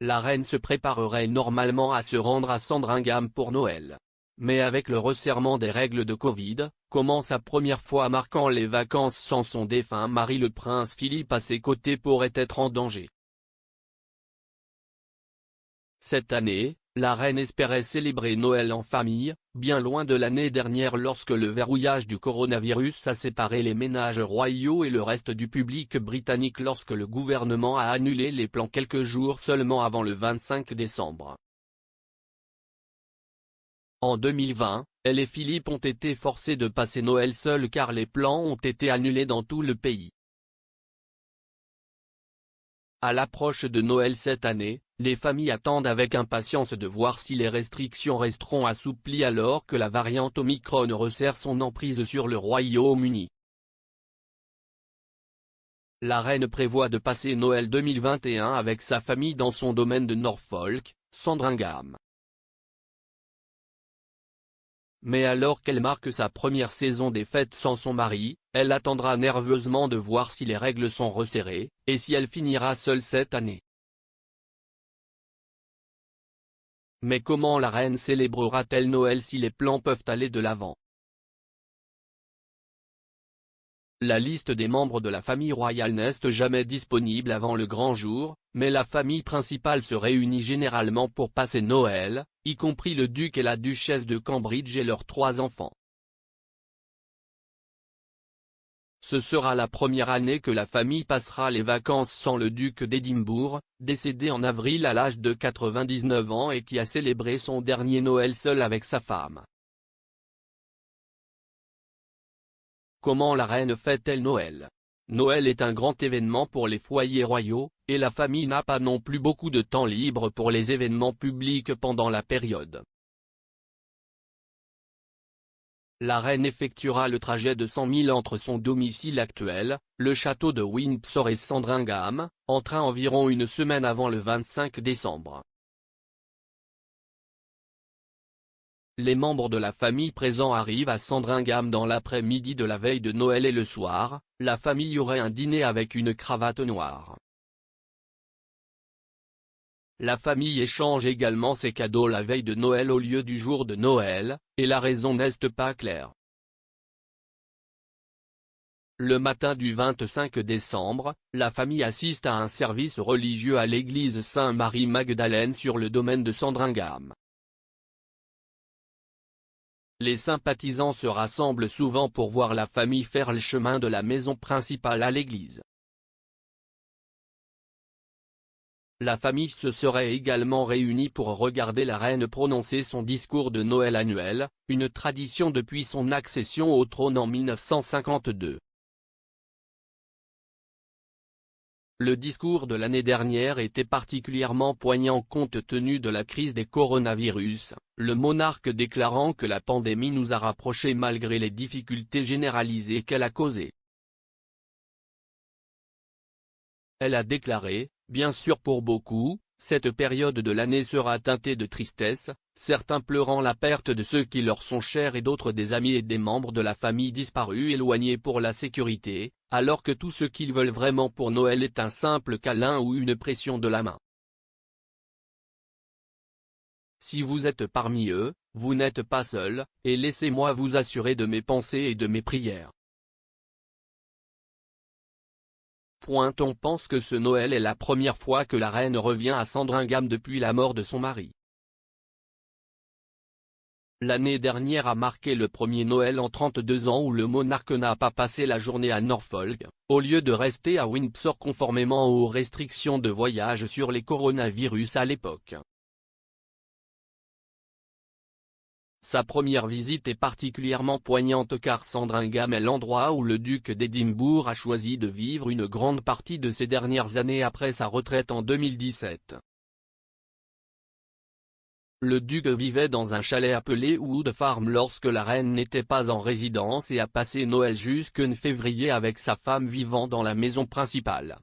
la reine se préparerait normalement à se rendre à Sandringham pour Noël. Mais avec le resserrement des règles de Covid, comment sa première fois marquant les vacances sans son défunt mari le prince Philippe à ses côtés pourrait être en danger. Cette année, la reine espérait célébrer Noël en famille, bien loin de l'année dernière lorsque le verrouillage du coronavirus a séparé les ménages royaux et le reste du public britannique lorsque le gouvernement a annulé les plans quelques jours seulement avant le 25 décembre. En 2020, elle et Philippe ont été forcés de passer Noël seuls car les plans ont été annulés dans tout le pays. À l'approche de Noël cette année, les familles attendent avec impatience de voir si les restrictions resteront assouplies alors que la variante Omicron resserre son emprise sur le Royaume-Uni. La reine prévoit de passer Noël 2021 avec sa famille dans son domaine de Norfolk, Sandringham. Mais alors qu'elle marque sa première saison des fêtes sans son mari, elle attendra nerveusement de voir si les règles sont resserrées, et si elle finira seule cette année. Mais comment la reine célébrera-t-elle Noël si les plans peuvent aller de l'avant? La liste des membres de la famille royale n'est jamais disponible avant le grand jour, mais la famille principale se réunit généralement pour passer Noël, y compris le duc et la duchesse de Cambridge et leurs 3 enfants. Ce sera la première année que la famille passera les vacances sans le duc d'Édimbourg, décédé en avril à l'âge de 99 ans et qui a célébré son dernier Noël seul avec sa femme. Comment la reine fête-t-elle Noël? Noël est un grand événement pour les foyers royaux, et la famille n'a pas non plus beaucoup de temps libre pour les événements publics pendant la période. La reine effectuera le trajet de 100 000 entre son domicile actuel, le château de Windsor et Sandringham, en train environ une semaine avant le 25 décembre. Les membres de la famille présents arrivent à Sandringham dans l'après-midi de la veille de Noël et le soir, la famille aurait un dîner avec une cravate noire. La famille échange également ses cadeaux la veille de Noël au lieu du jour de Noël, et la raison n'est pas claire. Le matin du 25 décembre, la famille assiste à un service religieux à l'église Saint-Marie-Magdalène sur le domaine de Sandringham. Les sympathisants se rassemblent souvent pour voir la famille faire le chemin de la maison principale à l'église. La famille se serait également réunie pour regarder la reine prononcer son discours de Noël annuel, une tradition depuis son accession au trône en 1952. Le discours de l'année dernière était particulièrement poignant compte tenu de la crise des coronavirus, le monarque déclarant que la pandémie nous a rapprochés malgré les difficultés généralisées qu'elle a causées. Elle a déclaré, bien sûr pour beaucoup, cette période de l'année sera teintée de tristesse, certains pleurant la perte de ceux qui leur sont chers et d'autres des amis et des membres de la famille disparus éloignés pour la sécurité, alors que tout ce qu'ils veulent vraiment pour Noël est un simple câlin ou une pression de la main. Si vous êtes parmi eux, vous n'êtes pas seul, et laissez-moi vous assurer de mes pensées et de mes prières. On pense que ce Noël est la première fois que la reine revient à Sandringham depuis la mort de son mari. L'année dernière a marqué le premier Noël en 32 ans où le monarque n'a pas passé la journée à Norfolk, au lieu de rester à Windsor conformément aux restrictions de voyage sur les coronavirus à l'époque. Sa première visite est particulièrement poignante car Sandringham est l'endroit où le duc d'Édimbourg a choisi de vivre une grande partie de ses dernières années après sa retraite en 2017. Le duc vivait dans un chalet appelé Wood Farm lorsque la reine n'était pas en résidence et a passé Noël jusqu'en février avec sa femme vivant dans la maison principale.